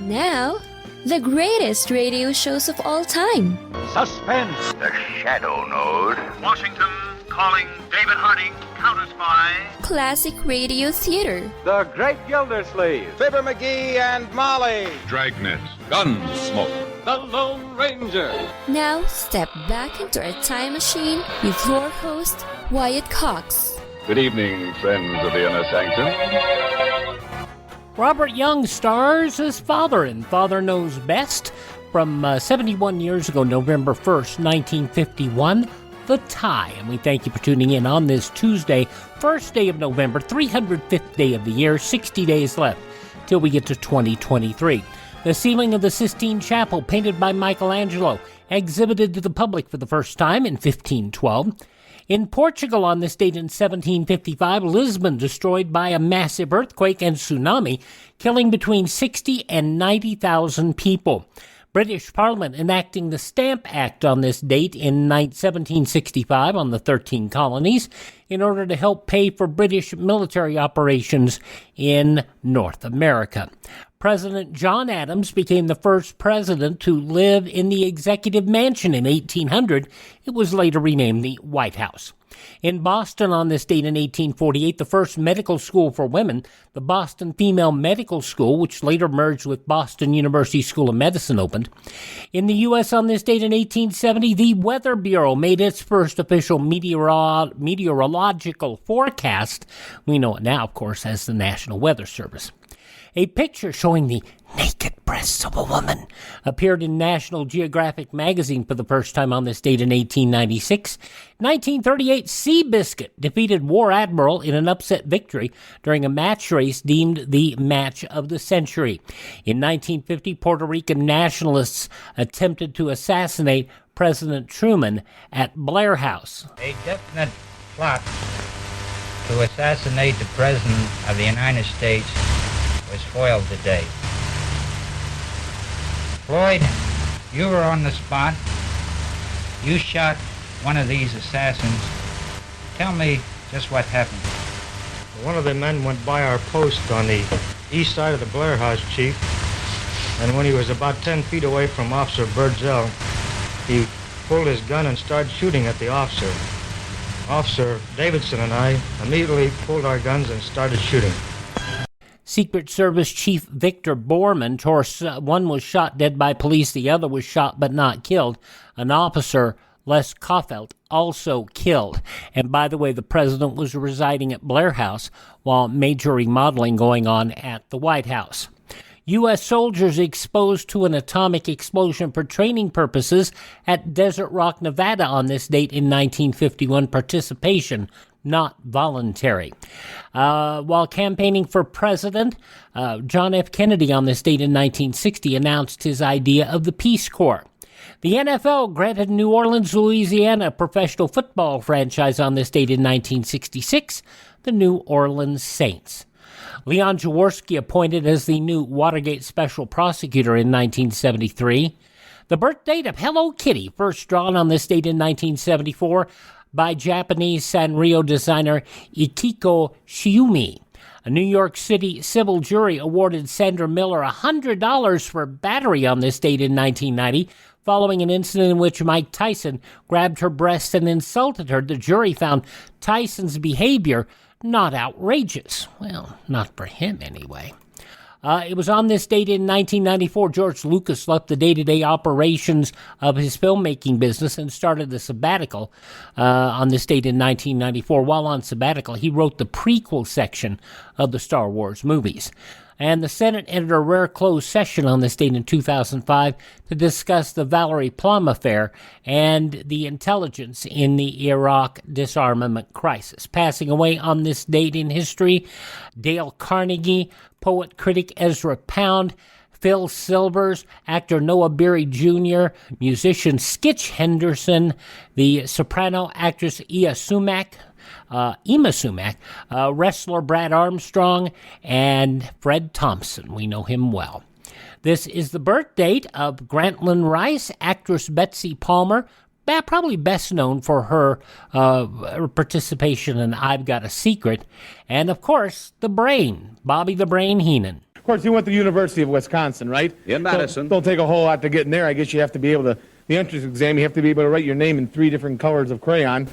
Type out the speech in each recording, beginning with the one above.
Now, the greatest radio shows of all time. Suspense. The Shadow Node. Washington calling David Harding, Counter Spy. Classic radio theater. The Great Gildersleeve. Fibber McGee and Molly. Dragnet. Gunsmoke. The Lone Ranger. Now, step back into our time machine with your host, Wyatt Cox. Good evening, friends of the Inner Sanctum. Robert Young stars as Father in Father Knows Best from 71 years ago, November 1st, 1951, The Tie. And we thank you for tuning in on this Tuesday, first day of November, 305th day of the year, 60 days left till we get to 2023. The ceiling of the Sistine Chapel, painted by Michelangelo, exhibited to the public for the first time in 1512. In Portugal on this date in 1755, Lisbon destroyed by a massive earthquake and tsunami, killing between 60 and 90,000 people. British Parliament enacting the Stamp Act on this date in 1765 on the 13 colonies in order to help pay for British military operations in North America. President John Adams became the first president to live in the Executive Mansion in 1800. It was later renamed the White House. In Boston on this date in 1848, the first medical school for women, the Boston Female Medical School, which later merged with Boston University School of Medicine, opened. In the U.S. on this date in 1870, the Weather Bureau made its first official meteorological forecast. We know it now, of course, as the National Weather Service. A picture showing the naked breasts of a woman appeared in National Geographic magazine for the first time on this date in 1896. 1938, Seabiscuit defeated War Admiral in an upset victory during a match race deemed the match of the century. In 1950, Puerto Rican nationalists attempted to assassinate President Truman at Blair House. A definite plot to assassinate the President of the United States was foiled today. Floyd, you were on the spot. You shot one of these assassins. Tell me just what happened. One of the men went by our post on the east side of the Blair House, Chief, and when he was about 10 feet away from Officer Birdsell, he pulled his gun and started shooting at the officer. Officer Davidson and I immediately pulled our guns and started shooting. Secret Service Chief Victor Borman, one was shot dead by police, the other was shot but not killed. An officer, Les Koffelt, also killed. And by the way, the president was residing at Blair House while major remodeling going on at the White House. U.S. soldiers exposed to an atomic explosion for training purposes at Desert Rock, Nevada on this date in 1951. Participation not voluntary. While campaigning for president, John F. Kennedy on this date in 1960 announced his idea of the Peace Corps. The NFL granted New Orleans, Louisiana a professional football franchise on this date in 1966, the New Orleans Saints. Leon Jaworski appointed as the new Watergate special prosecutor in 1973. The birth date of Hello Kitty, first drawn on this date in 1974, by Japanese Sanrio designer Ikiko Shiumi. A New York City civil jury awarded Sandra Miller $100 for battery on this date in 1990, following an incident in which Mike Tyson grabbed her breast and insulted her. The jury found Tyson's behavior not outrageous. Well, not for him anyway. It was on this date in 1994, George Lucas left the day-to-day operations of his filmmaking business and started the sabbatical. On this date in 1994, while on sabbatical, he wrote the prequel section of the Star Wars movies. And the Senate entered a rare closed session on this date in 2005 to discuss the Valerie Plum affair and the intelligence in the Iraq disarmament crisis. Passing away on this date in history, Dale Carnegie, poet critic Ezra Pound, Phil Silvers, actor Noah Beery Jr., musician Skitch Henderson, the soprano actress Ima Sumac, wrestler Brad Armstrong, and Fred Thompson. We know him well. This is the birth date of Grantland Rice, actress Betsy Palmer, probably best known for her participation in I've Got a Secret, and of course, the Brain, Bobby the Brain Heenan. course, he went to the University of Wisconsin, right? In Madison. Don't take a whole lot to get in there. I guess you have to be able to, the entrance exam, you have to be able to write your name in 3 different colors of crayon.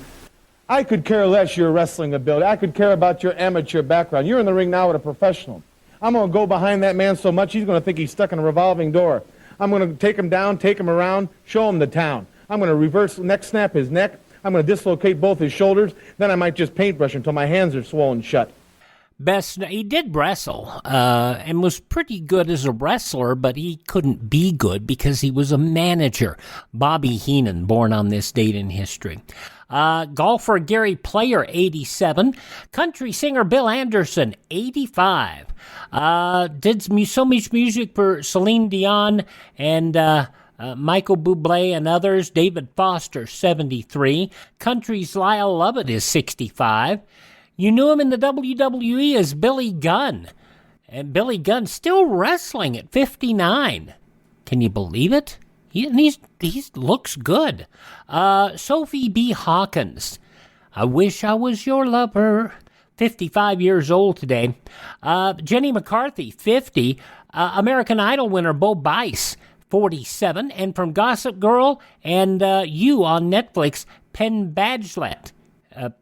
I could care less your wrestling ability. I could care about your amateur background. You're in the ring now with a professional. I'm going to go behind that man so much he's going to think he's stuck in a revolving door. I'm going to take him down, take him around, show him the town. I'm going to reverse neck snap his neck. I'm going to dislocate both his shoulders. Then I might just paintbrush until my hands are swollen shut. He did wrestle and was pretty good as a wrestler, but he couldn't be good because he was a manager. Bobby Heenan, born on this date in history. Golfer Gary Player, 87. Country singer Bill Anderson, 85. Did so much music for Celine Dion and Michael Bublé and others. David Foster, 73. Country's Lyle Lovett is 65. You knew him in the WWE as Billy Gunn. And Billy Gunn still wrestling at 59. Can you believe it? He looks good. Sophie B. Hawkins. I wish I was your lover. 55 years old today. Jenny McCarthy, 50. American Idol winner Bo Bice, 47. And from Gossip Girl and You on Netflix, Penn Badgley.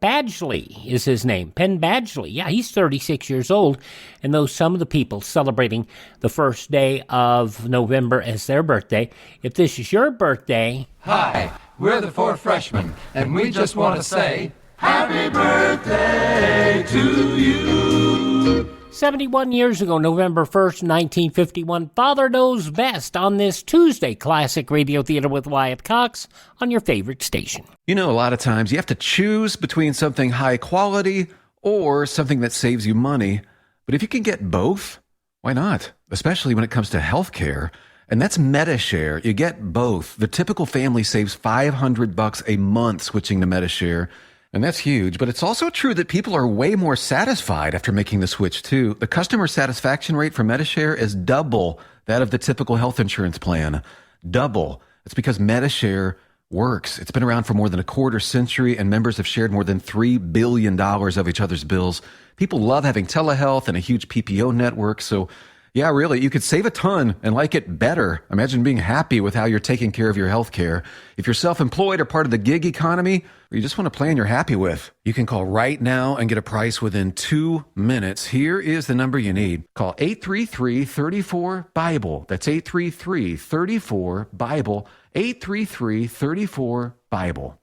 Badgley is his name. Penn Badgley. Yeah, he's 36 years old. And those some of the people celebrating the first day of November as their birthday. If this is your birthday... Hi, we're the 4 freshmen, and we just want to say, Happy birthday to you! 71 years ago, November 1st, 1951, Father Knows Best on this Tuesday, Classic Radio Theater with Wyatt Cox on your favorite station. You know, a lot of times you have to choose between something high quality or something that saves you money. But if you can get both, why not? Especially when it comes to health care. And that's MediShare. You get both. The typical family saves $500 a month switching to MediShare. And that's huge, but it's also true that people are way more satisfied after making the switch too. The customer satisfaction rate for MediShare is double that of the typical health insurance plan. Double. It's because MediShare works. It's been around for more than a quarter century, and members have shared more than $3 billion of each other's bills. People love having telehealth and a huge PPO network, so yeah, really, you could save a ton and like it better. Imagine being happy with how you're taking care of your health care. If you're self-employed or part of the gig economy, or you just want a plan you're happy with, you can call right now and get a price within 2 minutes. Here is the number you need. Call 833-34-BIBLE. That's 833-34-BIBLE. 833-34-BIBLE.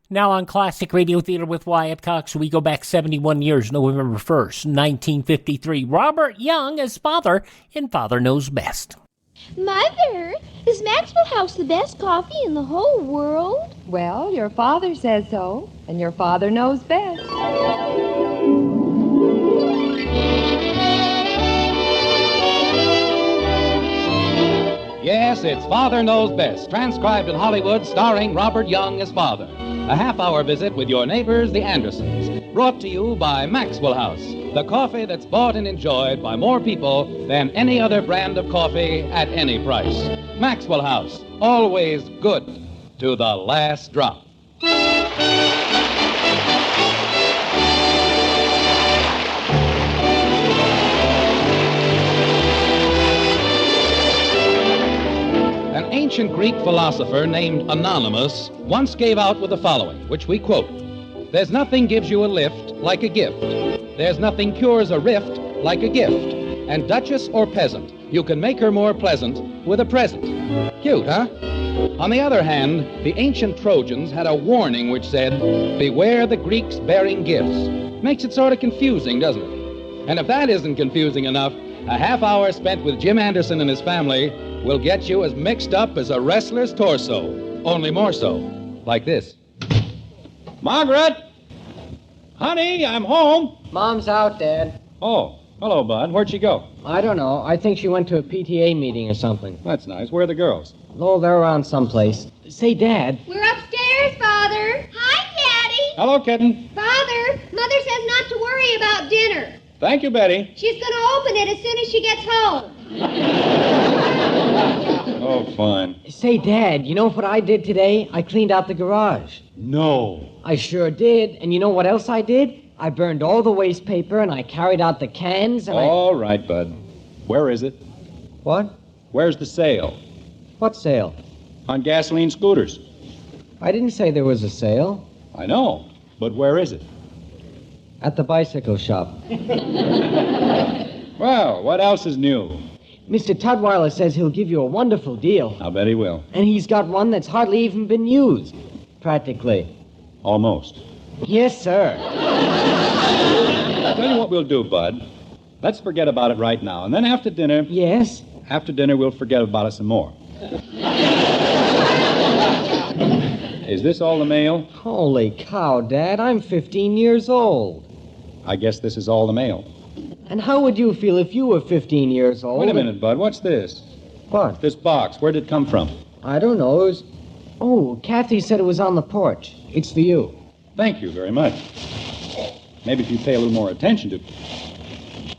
Now on Classic Radio Theater with Wyatt Cox, we go back 71 years, November 1st, 1953. Robert Young as father in Father Knows Best. Mother, is Maxwell House the best coffee in the whole world? Well, your father says so, and your father knows best. Yes, it's Father Knows Best, transcribed in Hollywood, starring Robert Young as father. A half-hour visit with your neighbors, the Andersons. Brought to you by Maxwell House, the coffee that's bought and enjoyed by more people than any other brand of coffee at any price. Maxwell House, always good to the last drop. An ancient Greek philosopher named Anonymous once gave out with the following, which we quote: "There's nothing gives you a lift like a gift. There's nothing cures a rift like a gift. And duchess or peasant, you can make her more pleasant with a present." Cute, huh? On the other hand, the ancient Trojans had a warning which said, "Beware the Greeks bearing gifts." Makes it sort of confusing, doesn't it? And if that isn't confusing enough, a half hour spent with Jim Anderson and his family will get you as mixed up as a wrestler's torso, only more so, like this. Margaret! Honey, I'm home. Mom's out, Dad. Oh, hello, Bud. Where'd she go? I don't know. I think she went to a PTA meeting or something. That's nice. Where are the girls? Oh, they're around someplace. Say, Dad. We're upstairs, Father. Hi, Daddy. Hello, kitten. Father, Mother says not to worry about dinner. Thank you, Betty. She's going to open it as soon as she gets home. Oh, fine. Say, Dad, you know what I did today? I cleaned out the garage. No. I sure did. And you know what else I did? I burned all the waste paper, and I carried out the cans, and All right, Bud. Where is it? What? Where's the sale? What sale? On gasoline scooters. I didn't say there was a sale. I know, but where is it? At the bicycle shop. Well, what else is new? Mr. Tudweiler says he'll give you a wonderful deal. I'll bet he will. And he's got one that's hardly even been used. Practically. Almost. Yes, sir. Tell you what we'll do, Bud. Let's forget about it right now, and then after dinner... Yes? After dinner, we'll forget about it some more. Is this all the mail? Holy cow, Dad. I'm 15 years old. I guess this is all the mail. And how would you feel if you were 15 years old? Wait a minute, Bud. What's this? What? This box. Where did it come from? I don't know. It was... Oh, Kathy said it was on the porch. It's for you. Thank you very much. Maybe if you pay a little more attention to...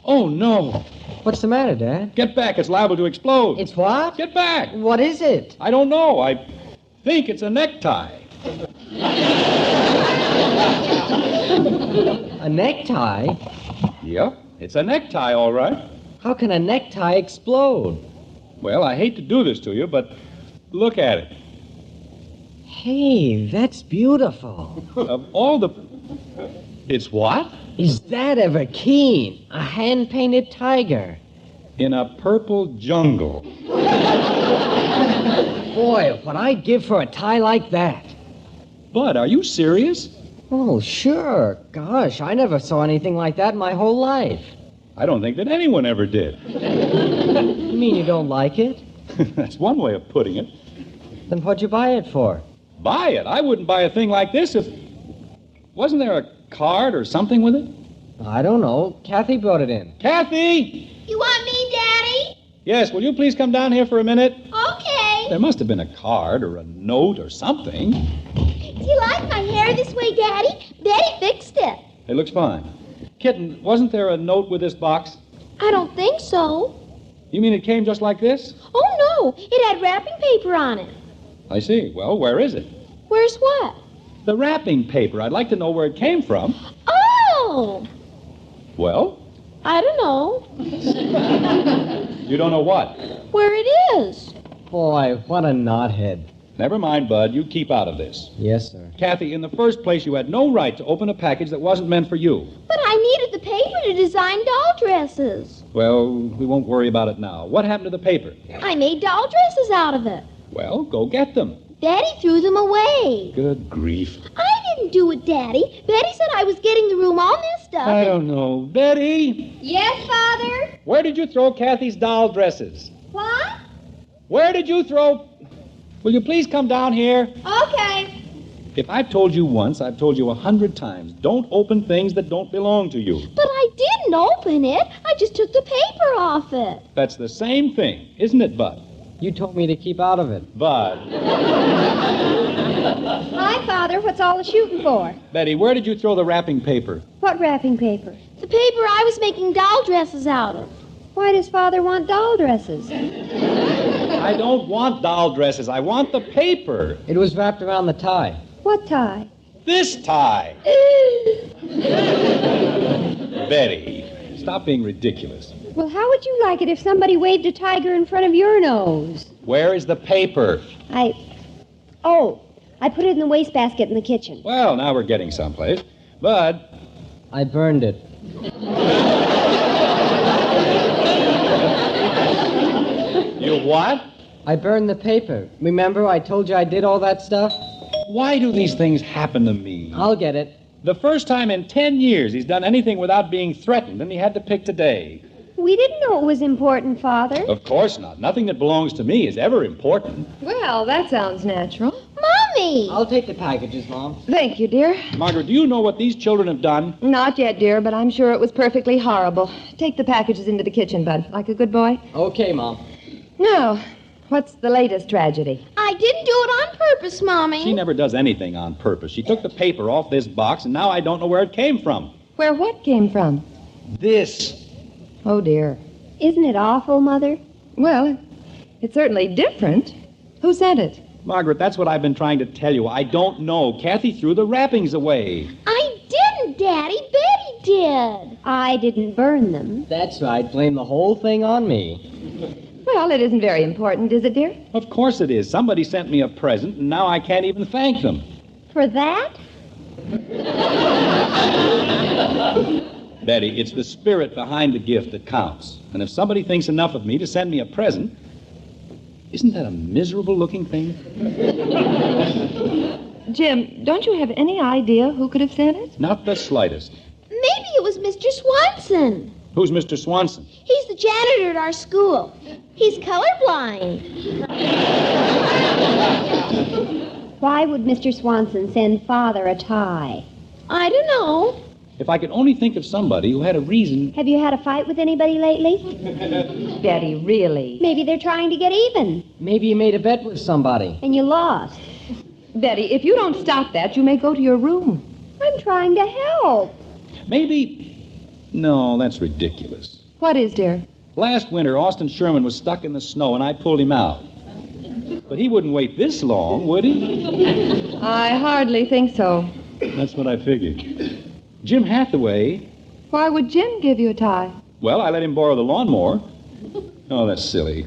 Oh, no. What's the matter, Dad? Get back. It's liable to explode. It's what? Get back. What is it? I don't know. I think it's a necktie. A necktie? Yep. It's a necktie, all right. How can a necktie explode? Well, I hate to do this to you, but look at it. Hey, that's beautiful. Of all the... It's what? Is that ever keen? A hand-painted tiger. In a purple jungle. Boy, what I'd give for a tie like that. Bud, are you serious? Oh, sure. Gosh, I never saw anything like that in my whole life. I don't think that anyone ever did. You mean you don't like it? That's one way of putting it. Then what'd you buy it for? Buy it? I wouldn't buy a thing like this if... Wasn't there a card or something with it? I don't know. Kathy brought it in. Kathy! You want me, Daddy? Yes, will you please come down here for a minute? Okay. There must have been a card or a note or something. Do you like my hair this way, Daddy? Betty fixed it. It looks fine. Kitten, wasn't there a note with this box? I don't think so. You mean it came just like this? Oh, no. It had wrapping paper on it. I see. Well, where is it? Where's what? The wrapping paper. I'd like to know where it came from. Oh! Well? I don't know. You don't know what? Where it is. Boy, what a knothead. Never mind, Bud. You keep out of this. Yes, sir. Kathy, in the first place, you had no right to open a package that wasn't meant for you. But I needed the paper to design doll dresses. Well, we won't worry about it now. What happened to the paper? I made doll dresses out of it. Well, go get them. Daddy threw them away. Good grief. I didn't do it, Daddy. Betty said I was getting the room all messed up. I don't know. Betty! Yes, Father? Where did you throw Kathy's doll dresses? What? Where did you throw... Will you please come down here? Okay. If I've told you once, I've told you 100 times. Don't open things that don't belong to you. But I didn't open it. I just took the paper off it. That's the same thing, isn't it, Bud? You told me to keep out of it. Bud. Hi, Father. What's all the shooting for? Betty, where did you throw the wrapping paper? What wrapping paper? The paper I was making doll dresses out of. Why does Father want doll dresses? I don't want doll dresses. I want the paper. It was wrapped around the tie. What tie? This tie. Betty, stop being ridiculous. Well, how would you like it if somebody waved a tiger in front of your nose? Where is the paper? I put it in the wastebasket in the kitchen. Well, now we're getting someplace. Bud. I burned it. You what? I burned the paper. Remember I told you I did all that stuff? Why do these things happen to me? I'll get it. The first time in 10 years he's done anything without being threatened, and he had to pick today. We didn't know it was important, Father. Of course not. Nothing that belongs to me is ever important. Well, that sounds natural. Mommy! I'll take the packages, Mom. Thank you, dear. Margaret, do you know what these children have done? Not yet, dear, but I'm sure it was perfectly horrible. Take the packages into the kitchen, Bud, like a good boy. Okay, Mom. Now, what's the latest tragedy? I didn't do it on purpose, Mommy. She never does anything on purpose. She took the paper off this box, and now I don't know where it came from. Where what came from? This. Oh, dear. Isn't it awful, Mother? Well, it's certainly different. Who sent it? Margaret, that's what I've been trying to tell you. I don't know. Kathy threw the wrappings away. I didn't, Daddy. Betty did. I didn't burn them. That's right. Blame the whole thing on me. Well, it isn't very important, is it, dear? Of course it is. Somebody sent me a present, and now I can't even thank them. For that? Betty, it's the spirit behind the gift that counts. And if somebody thinks enough of me to send me a present, isn't that a miserable-looking thing? Jim, don't you have any idea who could have sent it? Not the slightest. Maybe it was Mr. Swanson. Who's Mr. Swanson? He's the janitor at our school. He's colorblind. Why would Mr. Swanson send Father a tie? I don't know. If I could only think of somebody who had a reason... Have you had a fight with anybody lately? Betty, really? Maybe they're trying to get even. Maybe you made a bet with somebody. And you lost. Betty, if you don't stop that, you may go to your room. I'm trying to help. Maybe... No, that's ridiculous. What is, dear? Last winter, Austin Sherman was stuck in the snow, and I pulled him out. But he wouldn't wait this long, would he? I hardly think so. That's what I figured. Jim Hathaway... Why would Jim give you a tie? Well, I let him borrow the lawnmower. Oh, that's silly.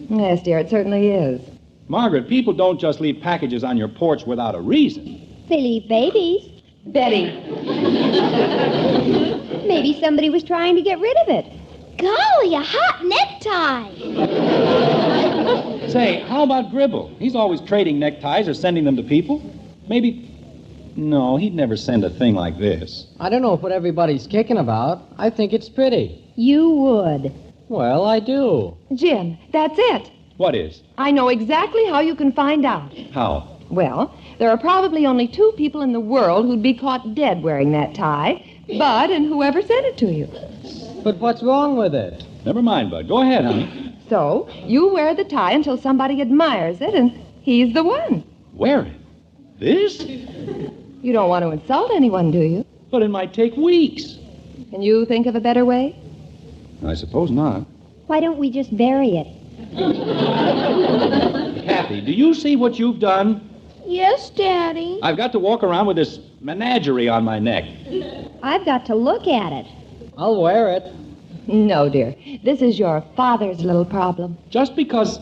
Yes, dear, it certainly is. Margaret, people don't just leave packages on your porch without a reason. They leave babies. Betty. Maybe somebody was trying to get rid of it. Golly, a hot necktie. Say, how about Gribble? He's always trading neckties or sending them to people. Maybe... No, he'd never send a thing like this. I don't know what everybody's kicking about. I think it's pretty. You would. Well, I do. Jim, that's it. What is? I know exactly how you can find out. How? Well, there are probably only 2 people in the world who'd be caught dead wearing that tie. Bud and whoever sent it to you. But what's wrong with it? Never mind, Bud. Go ahead, honey. So, you wear the tie until somebody admires it, and he's the one. Wear it? This? You don't want to insult anyone, do you? But it might take weeks. Can you think of a better way? I suppose not. Why don't we just bury it? Kathy, do you see what you've done? Yes, Daddy. I've got to walk around with this menagerie on my neck. I've got to look at it. I'll wear it. No, dear. This is your father's little problem. Just because...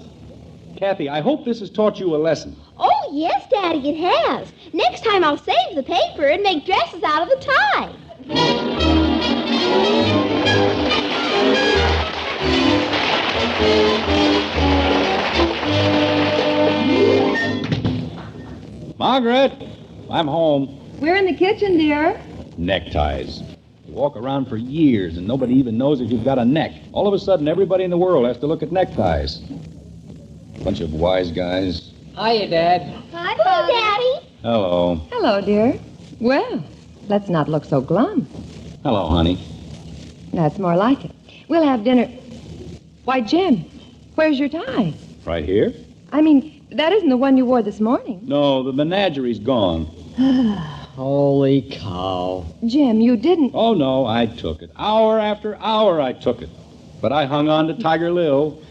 Kathy, I hope this has taught you a lesson. Oh, yes, Daddy, it has. Next time I'll save the paper and make dresses out of the tie. Margaret, I'm home. We're in the kitchen, dear. Neckties. You walk around for years and nobody even knows if you've got a neck. All of a sudden, everybody in the world has to look at neckties. Bunch of wise guys. Hiya, Dad. Hi, Daddy. Hello. Hello, dear. Well, let's not look so glum. Hello, honey. That's more like it. We'll have dinner. Why, Jim, where's your tie? Right here? I mean, that isn't the one you wore this morning. No, the menagerie's gone. Holy cow. Jim, you didn't... Oh, no, I took it. Hour after hour I took it. But I hung on to Tiger Lil.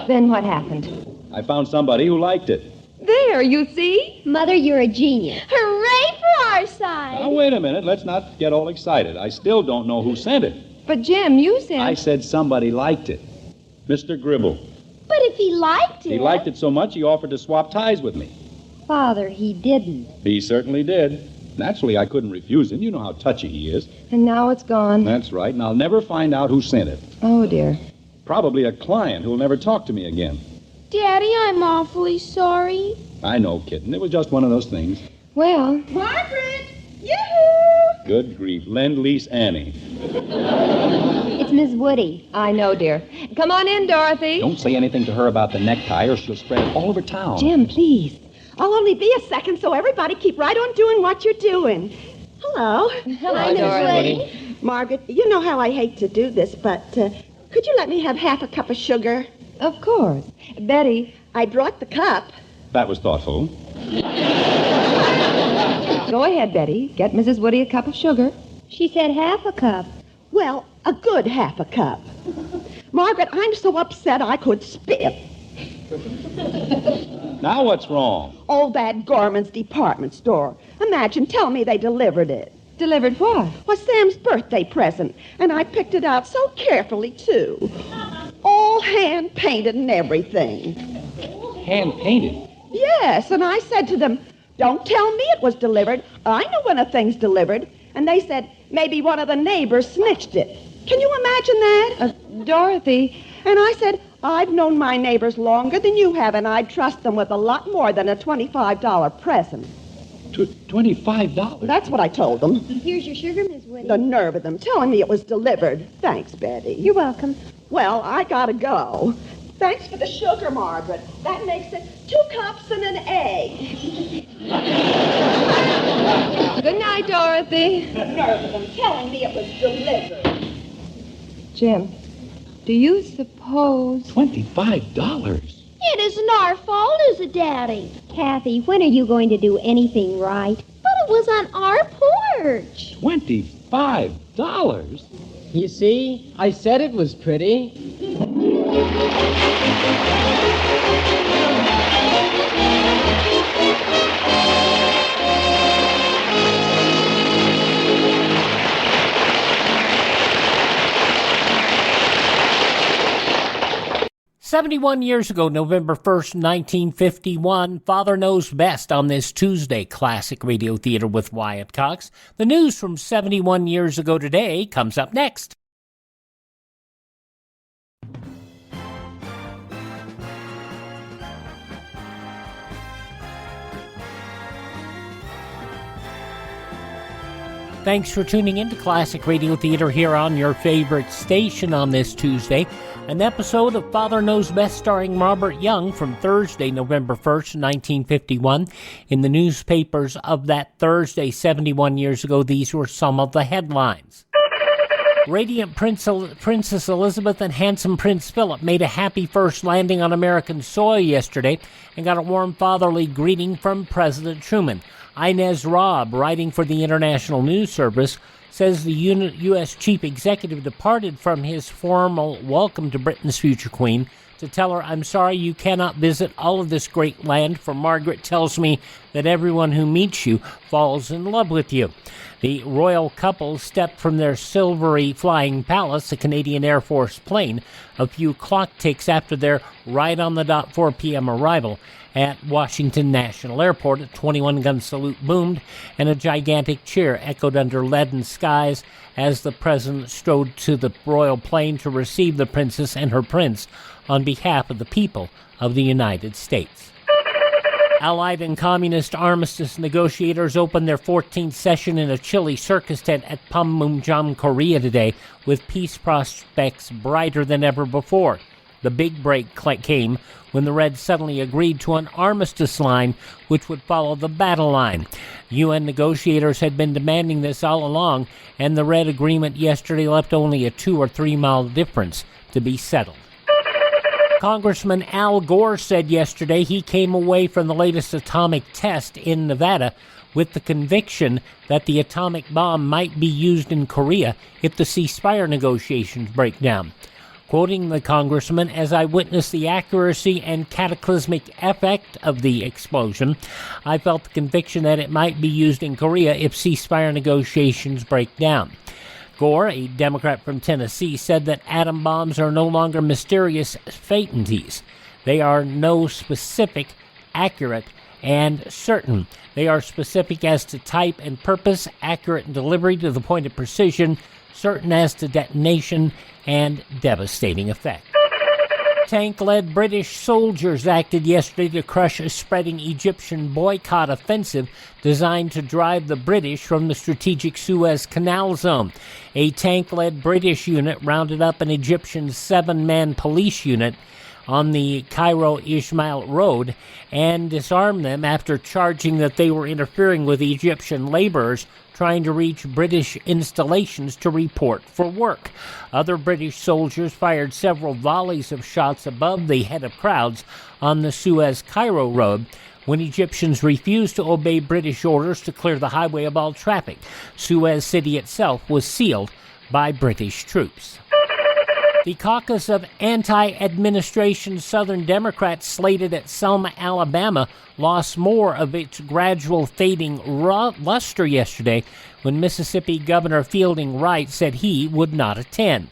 Then what happened? I found somebody who liked it. There, you see? Mother, you're a genius. Hooray for our side. Now, wait a minute. Let's not get all excited. I still don't know who sent it. But, Jim, you said... I said somebody liked it. Mr. Gribble. But if he liked it... He liked it so much he offered to swap ties with me. Father, he didn't. He certainly did. Naturally, I couldn't refuse him. You know how touchy he is. And now it's gone. That's right, and I'll never find out who sent it. Oh, dear. Probably a client who'll never talk to me again. Daddy, I'm awfully sorry. I know, kitten. It was just one of those things. Well... Margaret! Yoo-hoo! Good grief. Lend-Lease Annie. It's Miss Woody. I know, dear. Come on in, Dorothy. Don't say anything to her about the necktie or she'll spread it all over town. Jim, please. I'll only be a second, so everybody keep right on doing what you're doing. Hello. Hello, Dorothy. Margaret, you know how I hate to do this, but could you let me have half a cup of sugar? Of course. Betty. I brought the cup. That was thoughtful. Go ahead, Betty. Get Mrs. Woody a cup of sugar. She said half a cup. Well, a good half a cup. Margaret, I'm so upset I could spit. Now what's wrong? Oh, that Gorman's department store. Imagine telling me they delivered it. Delivered what? Was Sam's birthday present, and I picked it out so carefully, too. All hand-painted and everything. Hand-painted? Yes, and I said to them, don't tell me it was delivered. I know when a thing's delivered. And they said, maybe one of the neighbors snitched it. Can you imagine that? Dorothy. And I said, I've known my neighbors longer than you have, and I'd trust them with a lot more than a $25 present. $25? That's what I told them. Here's your sugar, Miss Woody. The nerve of them telling me it was delivered. Thanks, Betty. You're welcome. Well, I gotta go. Thanks for the sugar, Margaret. That makes it 2 cups and an egg. Good night, Dorothy. The nerve of them telling me it was delivered. Jim, do you suppose... $25? It isn't our fault, is it, Daddy? Kathy, when are you going to do anything right? But it was on our porch. $25? You see, I said it was pretty. 71 years ago, November 1st, 1951, Father Knows Best on this Tuesday, Classic Radio Theater with Wyatt Cox. The news from 71 years ago today comes up next. Thanks for tuning in to Classic Radio Theater here on your favorite station on this Tuesday. An episode of Father Knows Best starring Robert Young from Thursday, November 1st, 1951. In the newspapers of that Thursday, 71 years ago, these were some of the headlines. Radiant Princess Elizabeth and handsome Prince Philip made a happy first landing on American soil yesterday and got a warm fatherly greeting from President Truman. Inez Robb, writing for the International News Service, says the U.S. Chief Executive departed from his formal welcome to Britain's future queen to tell her, "I'm sorry you cannot visit all of this great land, for Margaret tells me that everyone who meets you falls in love with you." The royal couple stepped from their silvery flying palace, a Canadian Air Force plane, a few clock ticks after their right-on-the-dot 4 p.m. arrival at Washington National Airport. A 21-gun salute boomed, and a gigantic cheer echoed under leaden skies as the president strode to the royal plane to receive the princess and her prince on behalf of the people of the United States. Allied and Communist armistice negotiators opened their 14th session in a chilly circus tent at Panmunjom, Korea today, with peace prospects brighter than ever before. The big break came when the Reds suddenly agreed to an armistice line which would follow the battle line. UN negotiators had been demanding this all along, and the Red agreement yesterday left only a 2 or 3 mile difference to be settled. Congressman Al Gore said yesterday he came away from the latest atomic test in Nevada with the conviction that the atomic bomb might be used in Korea if the ceasefire negotiations break down. Quoting the congressman, "As I witnessed the accuracy and cataclysmic effect of the explosion, I felt the conviction that it might be used in Korea if ceasefire negotiations break down." Gore, a Democrat from Tennessee, said that atom bombs are no longer mysterious fatalities. They are no specific, accurate, and certain. They are specific as to type and purpose, accurate in delivery to the point of precision, certain as to detonation, and devastating effect. Tank-led British soldiers acted yesterday to crush a spreading Egyptian boycott offensive designed to drive the British from the strategic Suez Canal zone. A tank-led British unit rounded up an Egyptian 7-man police unit on the Cairo-Ismail Road and disarmed them after charging that they were interfering with Egyptian laborers trying to reach British installations to report for work. Other British soldiers fired several volleys of shots above the head of crowds on the Suez-Cairo Road when Egyptians refused to obey British orders to clear the highway of all traffic. Suez City itself was sealed by British troops. The caucus of anti-administration Southern Democrats slated at Selma, Alabama, lost more of its gradual fading luster yesterday when Mississippi Governor Fielding Wright said he would not attend.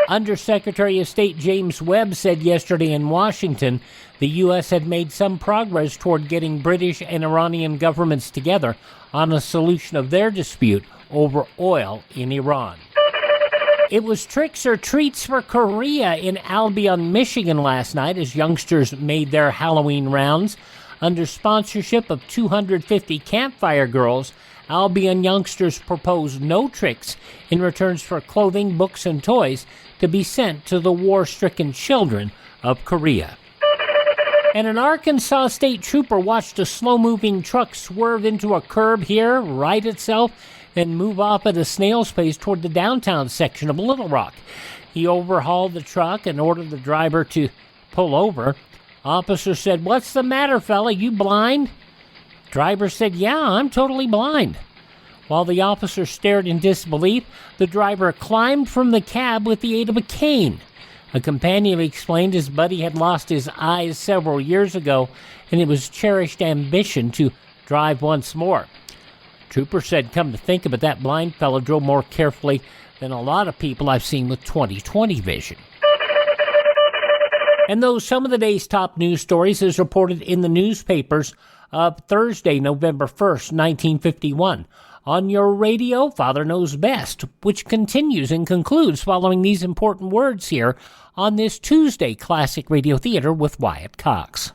Undersecretary of State James Webb said yesterday in Washington the U.S. had made some progress toward getting British and Iranian governments together on a solution of their dispute over oil in Iran. It was tricks or treats for Korea in Albion, Michigan last night as youngsters made their Halloween rounds. Under sponsorship of 250 Campfire Girls, Albion youngsters proposed no tricks in return for clothing, books, and toys to be sent to the war-stricken children of Korea. And an Arkansas state trooper watched a slow-moving truck swerve into a curb here, right itself, and move off at a snail's pace toward the downtown section of Little Rock. He overhauled the truck and ordered the driver to pull over. Officer said, "What's the matter, fella? You blind?" Driver said, "Yeah, I'm totally blind." While the officer stared in disbelief, the driver climbed from the cab with the aid of a cane. A companion explained his buddy had lost his eyes several years ago, and it was cherished ambition to drive once more. Trooper said, "Come to think of it, that blind fellow drove more carefully than a lot of people I've seen with 20/20 vision." And those some of the day's top news stories as reported in the newspapers of Thursday, November 1st, 1951. On your radio, Father Knows Best, which continues and concludes following these important words here on this Tuesday Classic Radio Theater with Wyatt Cox.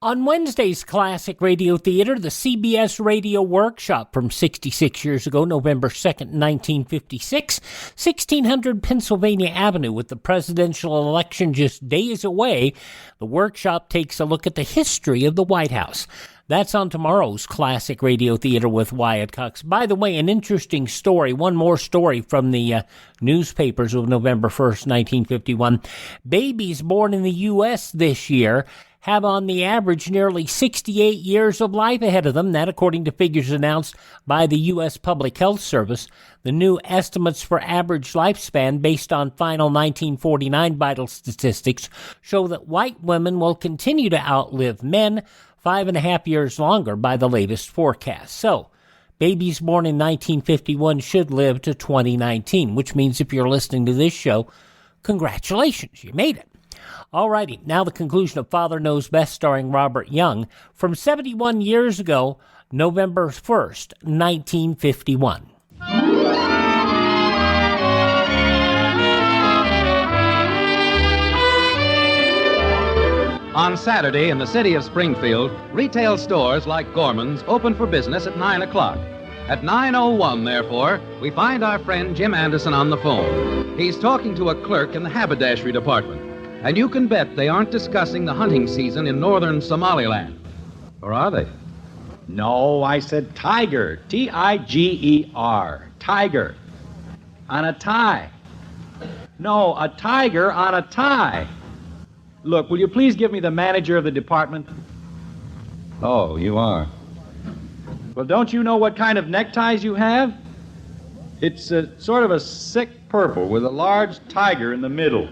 On Wednesday's Classic Radio Theater, the CBS Radio Workshop from 66 years ago, November 2nd, 1956, 1600 Pennsylvania Avenue. With the presidential election just days away, the workshop takes a look at the history of the White House. That's on tomorrow's Classic Radio Theater with Wyatt Cox. By the way, an interesting story, one more story from the newspapers of November 1st, 1951. Babies born in the U.S. this year have on the average nearly 68 years of life ahead of them. That according to figures announced by the U.S. Public Health Service. The new estimates for average lifespan based on final 1949 vital statistics show that white women will continue to outlive men 5.5 years longer by the latest forecast. So, babies born in 1951 should live to 2019, which means if you're listening to this show, congratulations, you made it. Alrighty, now the conclusion of Father Knows Best starring Robert Young from 71 years ago, November 1st, 1951. On Saturday in the city of Springfield, retail stores like Gorman's open for business at 9 o'clock. At 9:01, therefore, we find our friend Jim Anderson on the phone. He's talking to a clerk in the haberdashery department. And you can bet they aren't discussing the hunting season in northern Somaliland. Or are they? No, I said tiger. Tiger. Tiger. On a tie. No, a tiger on a tie. Look, will you please give me the manager of the department? Oh, you are. Well, don't you know what kind of neckties you have? It's sort of a sick purple with a large tiger in the middle.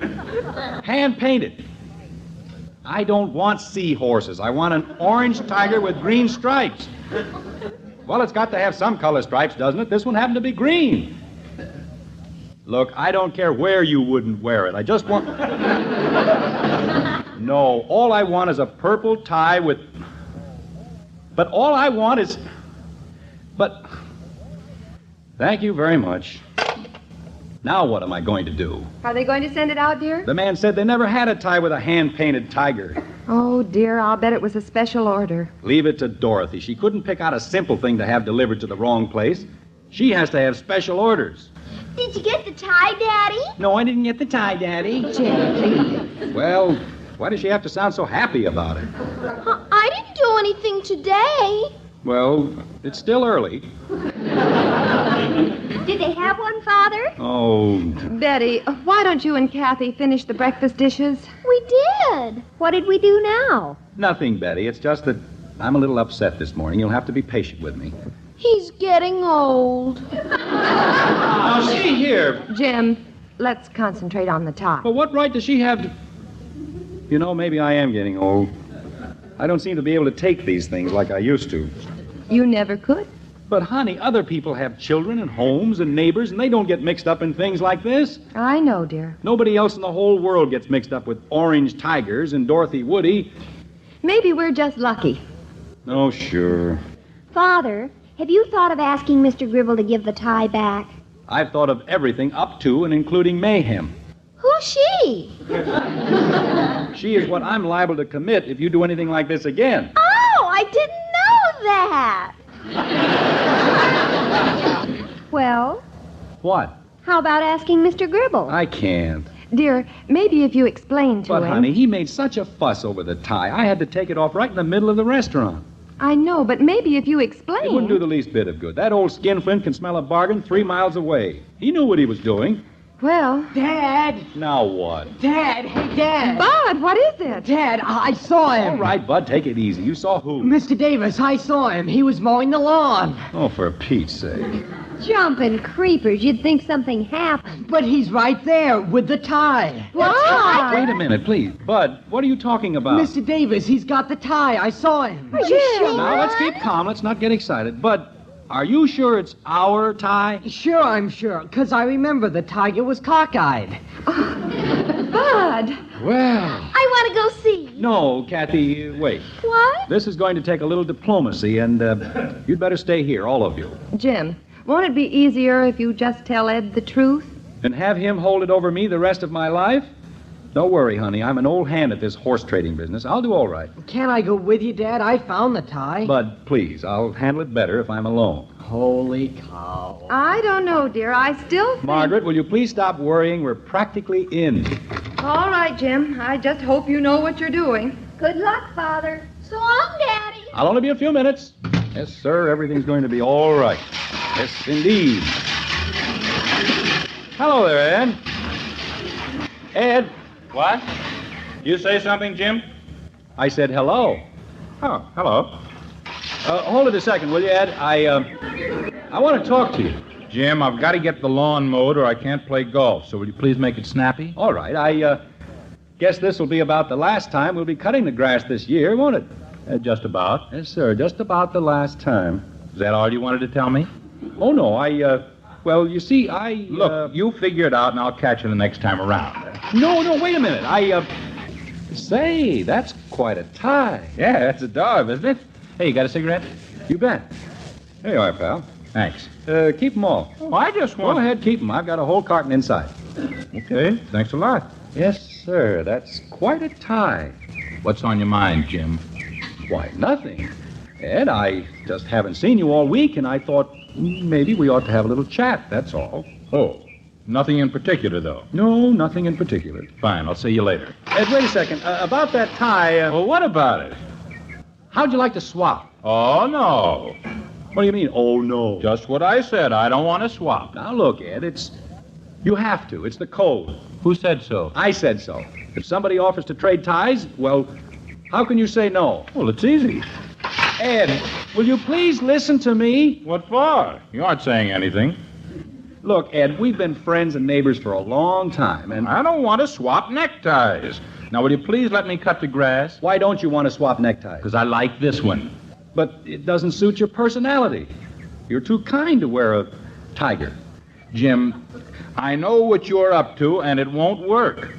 Hand-painted. I don't want seahorses. I want an orange tiger with green stripes. Well, it's got to have some color stripes, doesn't it? This one happened to be green. Look, I don't care where you wouldn't wear it. I just want... No, all I want is a purple tie with... But all I want is... But... Thank you very much. Now what am I going to do? Are they going to send it out, dear? The man said they never had a tie with a hand-painted tiger. Oh, dear, I'll bet it was a special order. Leave it to Dorothy. She couldn't pick out a simple thing to have delivered to the wrong place. She has to have special orders. Did you get the tie, Daddy? No, I didn't get the tie, Daddy. Jim, Well, why does she have to sound so happy about it? I didn't do anything today. Well, it's still early. Did they have one, Father? Oh, Betty, why don't you and Kathy finish the breakfast dishes? We did. What did we do now? nothing, Betty. It's just that I'm a little upset this morning. You'll have to be patient with me. He's getting old. Now, see here. Jim, let's concentrate on the tie. But what right does she have to... You know, maybe I am getting old. I don't seem to be able to take these things like I used to. You never could. But, honey, other people have children and homes and neighbors, and they don't get mixed up in things like this. I know, dear. Nobody else in the whole world gets mixed up with orange tigers and Dorothy Woody. Maybe we're just lucky. Oh, sure. Father, have you thought of asking Mr. Gribble to give the tie back? I've thought of everything up to and including mayhem. Who's she? She is what I'm liable to commit if you do anything like this again. Oh, I didn't know that. Well, What? how about asking Mr. Gribble? I can't. Dear, maybe if you explain to But, him... honey, he made such a fuss over the tie. I had to take it off right in the middle of the restaurant. I know, but maybe if you explain... It wouldn't do the least bit of good. That old skinflint can smell a bargain 3 miles away. He knew what he was doing. Well... Dad! Now what? Dad! Hey, Dad! Bud, what is it? Dad, I saw him. All right, Bud, take it easy. You saw who? Mr. Davis, I saw him. He was mowing the lawn. Oh, for Pete's sake. Jumping creepers, you'd think something happened. But he's right there with the tie. Why? Wait a minute, please. Bud, what are you talking about? Mr. Davis, he's got the tie. I saw him. Are you sure? Now, let's keep calm. Let's not get excited. Bud, are you sure it's our tie? Sure, I'm sure, because I remember the tiger was cockeyed. Bud! Well... I want to go see. No, Kathy, wait. What? This is going to take a little diplomacy, and you'd better stay here, all of you. Jim, won't it be easier if you just tell Ed the truth? And have him hold it over me the rest of my life? Don't worry, honey. I'm an old hand at this horse trading business. I'll do all right. Can't I go with you, Dad? I found the tie. Bud, please, I'll handle it better if I'm alone. Holy cow. I don't know, dear. I still think... Margaret, will you please stop worrying? We're practically in. All right, Jim. I just hope you know what you're doing. Good luck, Father. So long, Daddy. I'll only be a few minutes. Yes, sir. Everything's going to be all right. Yes, indeed. Hello there, Ed. Ed. What? You say something, Jim? I said hello. Oh, hello. Hold it a second, will you, Ed? I want to talk to you. Jim, I've got to get the lawn mowed or I can't play golf, so will you please make it snappy? All right. I guess this will be about the last time we'll be cutting the grass this year, won't it? Just about. Yes, sir. Just about the last time. Is that all you wanted to tell me? Oh, no. Well, you see, Look, you figure it out and I'll catch you the next time around. No, wait a minute. Say, that's quite a tie. Yeah, that's a dog, isn't it? Hey, you got a cigarette? You bet. Here you are, pal. Thanks. Keep them all. Oh, I just want... Go ahead, keep them. I've got a whole carton inside. Okay, thanks a lot. Yes, sir. That's quite a tie. What's on your mind, Jim? Why, nothing. Ed, I just haven't seen you all week, and I thought maybe we ought to have a little chat, that's all. Oh, nothing in particular, though. No, nothing in particular. Fine, I'll see you later. Ed, wait a second. About that tie, Well, what about it? how'd you like to swap? Oh, no. What do you mean, oh, no? Just what I said. I don't want to swap. Now, look, Ed, you have to. It's the code. Who said so? I said so. If somebody offers to trade ties, well, how can you say no? Well, it's easy. Ed, will you please listen to me? What for? You aren't saying anything. Look, Ed, we've been friends and neighbors for a long time, and... I don't want to swap neckties. Now, will you please let me cut the grass? Why don't you want to swap neckties? Because I like this one. But it doesn't suit your personality. You're too kind to wear a tiger. Jim, I know what you're up to, and it won't work.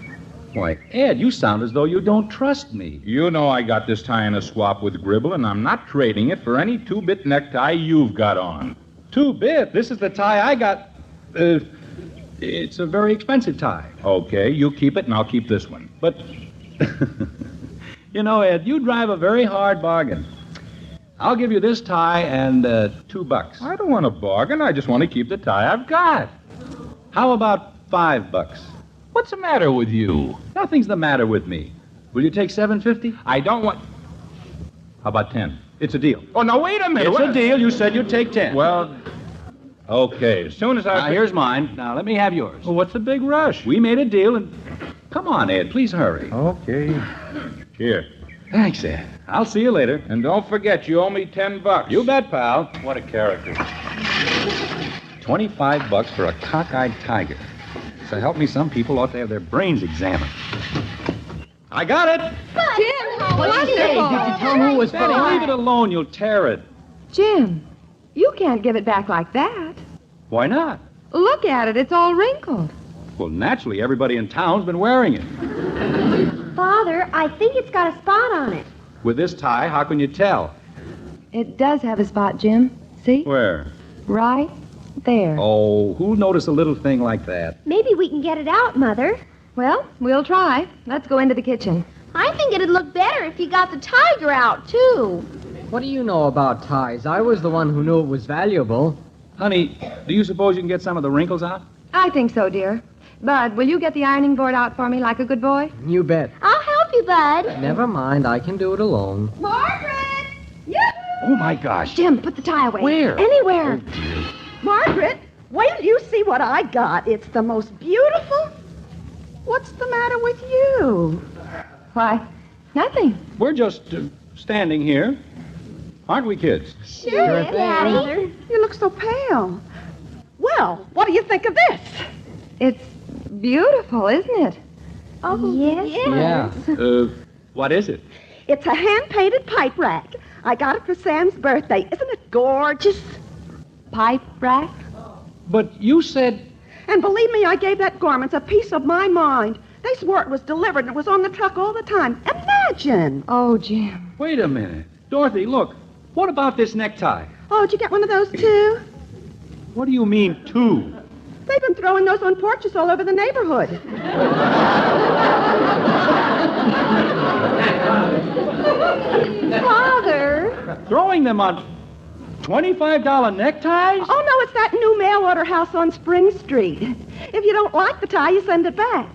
Why, Ed, you sound as though you don't trust me. You know I got this tie in a swap with Gribble, and I'm not trading it for any two-bit necktie you've got on. 2-bit? This is the tie I got. It's a very expensive tie. Okay, you keep it, and I'll keep this one. But, you know, Ed, you drive a very hard bargain. I'll give you this tie and $2. I don't want a bargain. I just want to keep the tie I've got. How about $5? What's the matter with you? Nothing's the matter with me. Will you take $7.50? I don't want... How about 10? It's a deal. Oh, now, wait a minute. It's a deal. You said you'd take 10. Well, okay. As soon as I... Now, here's mine. Now, let me have yours. Well, what's the big rush? We made a deal, and... Come on, Ed. Please hurry. Okay. Here. Thanks, Ed. I'll see you later. And don't forget, you owe me $10. You bet, pal. What a character. $25 for a cockeyed tiger. So help me, some people ought to have their brains examined. I got it! Jim, how What did you say? Did you tell him who was Betty, funny? leave it alone. You'll tear it. Jim, you can't give it back like that. Why not? Look at it. It's all wrinkled. Well, naturally, everybody in town's been wearing it. Father, I think it's got a spot on it. With this tie, how can you tell? It does have a spot, Jim. See? Where? Right there. Oh, who'll notice a little thing like that? Maybe we can get it out, Mother. Well, we'll try. Let's go into the kitchen. I think it'd look better if you got the tiger out, too. What do you know about ties? I was the one who knew it was valuable. Honey, do you suppose you can get some of the wrinkles out? I think so, dear. Bud, will you get the ironing board out for me like a good boy? You bet. I'll help you, Bud. Never mind, I can do it alone. Margaret! Oh, my gosh. Jim, put the tie away. Where? Anywhere. Margaret, wait till you see what I got. It's the most beautiful. What's the matter with you? Why, nothing. We're just standing here. Aren't we, kids? Sure, Daddy. You look so pale. Well, what do you think of this? It's beautiful, isn't it? Oh, yes. Yeah. What is it? It's a hand-painted pipe rack. I got it for Sam's birthday. Isn't it gorgeous? Pipe rack? But you said... And believe me, I gave that Gormans a piece of my mind. They swore it was delivered and it was on the truck all the time. Imagine! Oh, Jim. Wait a minute. Dorothy, look. What about this necktie? Oh, did you get one of those, too? What do you mean, two? They've been throwing those on porches all over the neighborhood. Father! Throwing them on $25 neckties? Oh, no, it's that new mail order house on Spring Street. If you don't like the tie, you send it back.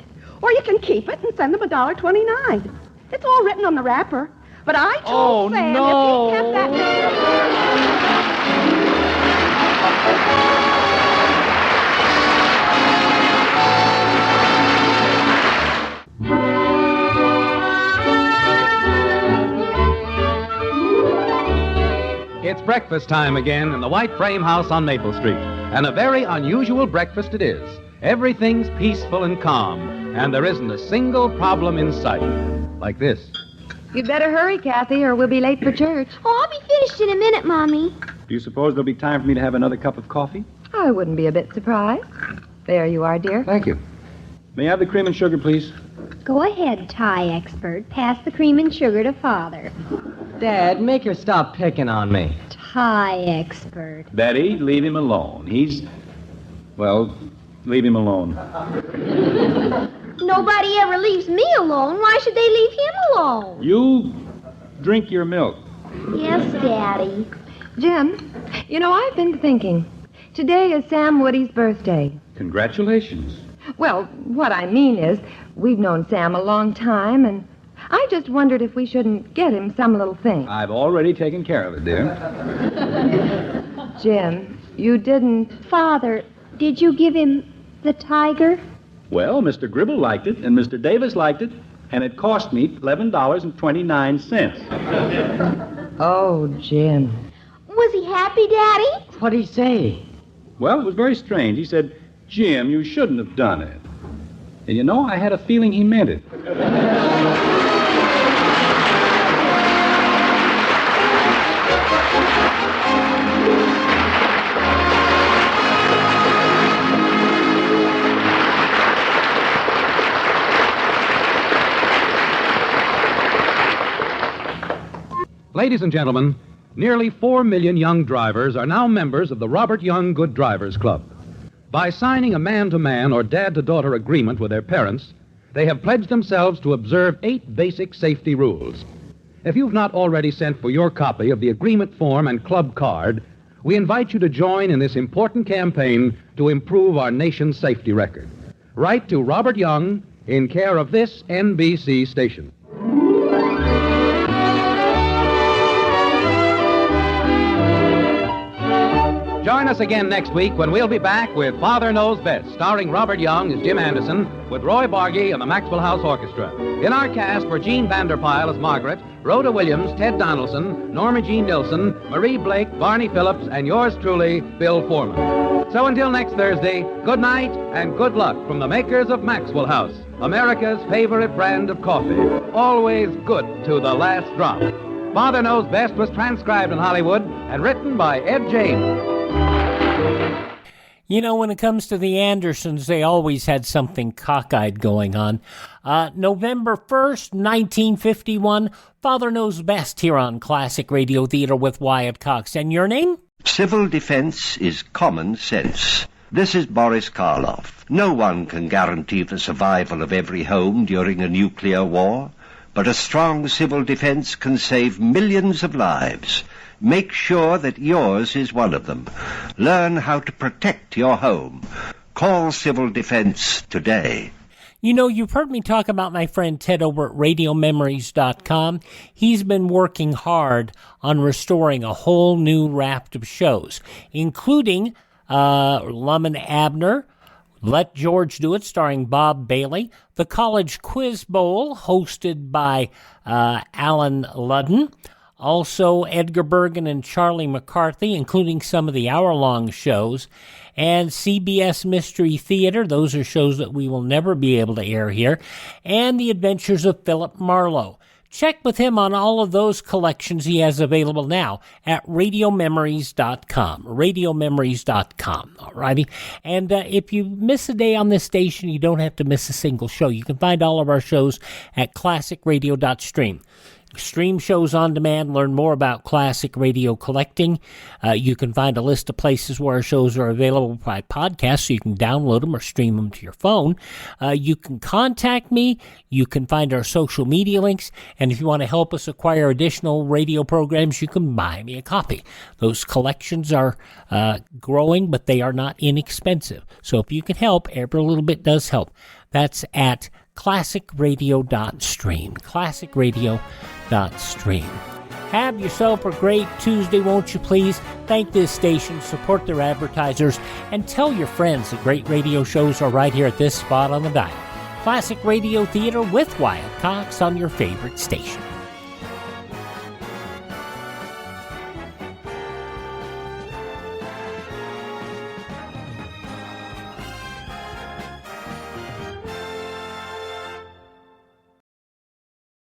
Or you can keep it and send them $1.29. It's all written on the wrapper. But I told Sam no. if he kept that... It's breakfast time again in the White Frame House on Maple Street. And a very unusual breakfast it is. Everything's peaceful and calm, and there isn't a single problem in sight. Like this. You'd better hurry, Kathy, or we'll be late for church. Oh, I'll be finished in a minute, Mommy. Do you suppose there'll be time for me to have another cup of coffee? I wouldn't be a bit surprised. There you are, dear. Thank you. May I have the cream and sugar, please? Go ahead, tie expert. Pass the cream and sugar to Father. Dad, make her stop picking on me. Tie expert. Betty, leave him alone. Well, leave him alone. Nobody ever leaves me alone. Why should they leave him alone? You drink your milk. Yes, Daddy. Jim, you know, I've been thinking. Today is Sam Woody's birthday. Congratulations. Well, what I mean is, we've known Sam a long time, and I just wondered if we shouldn't get him some little thing. I've already taken care of it, dear. Jim, you didn't... Father, did you give him the tiger? Well, Mr. Gribble liked it, and Mr. Davis liked it, and it cost me $11.29. Oh, Jim. Was he happy, Daddy? What'd he say? Well, it was very strange. He said, Jim, you shouldn't have done it. And you know, I had a feeling he meant it. Ladies and gentlemen, nearly 4 million young drivers are now members of the Robert Young Good Drivers Club. By signing a man-to-man or dad-to-daughter agreement with their parents, they have pledged themselves to observe 8 basic safety rules. If you've not already sent for your copy of the agreement form and club card, we invite you to join in this important campaign to improve our nation's safety record. Write to Robert Young in care of this NBC station. Join us again next week when we'll be back with Father Knows Best, starring Robert Young as Jim Anderson, with Roy Bargy and the Maxwell House Orchestra. In our cast were Jean Vanderpyle as Margaret, Rhoda Williams, Ted Donaldson, Norma Jean Nilsson, Marie Blake, Barney Phillips, and yours truly, Bill Foreman. So until next Thursday, good night and good luck from the makers of Maxwell House, America's favorite brand of coffee. Always good to the last drop. Father Knows Best was transcribed in Hollywood and written by Ed James. You know, when it comes to the Andersons, they always had something cockeyed going on. November 1st, 1951, Father Knows Best here on Classic Radio Theater with Wyatt Cox. And your name? Civil defense is common sense. This is Boris Karloff. No one can guarantee the survival of every home during a nuclear war, but a strong civil defense can save millions of lives. Make sure that yours is one of them. Learn how to protect your home. Call Civil Defense today. You know, you've heard me talk about my friend Ted over at RadioMemories.com. He's been working hard on restoring a whole new raft of shows, including Lum and Abner, Let George Do It, starring Bob Bailey, the College Quiz Bowl, hosted by Alan Ludden, also Edgar Bergen and Charlie McCarthy, including some of the hour-long shows, and CBS Mystery Theater. Those are shows that we will never be able to air here, and The Adventures of Philip Marlowe. Check with him on all of those collections he has available now at RadioMemories.com. RadioMemories.com, all righty? And if you miss a day on this station, you don't have to miss a single show. You can find all of our shows at classicradio.stream. Stream shows on demand. Learn more about classic radio collecting. You can find a list of places where our shows are available by podcast, so you can download them or stream them to your phone. You can contact me. You can find our social media links. And if you want to help us acquire additional radio programs, you can buy me a copy. Those collections are growing, but they are not inexpensive. So if you can help, every little bit does help. That's at classicradio.stream. Classicradio.stream. Have yourself a great Tuesday, won't you please? Thank this station, support their advertisers, and tell your friends that great radio shows are right here at this spot on the dial. Classic Radio Theater with Wyatt Cox on your favorite station.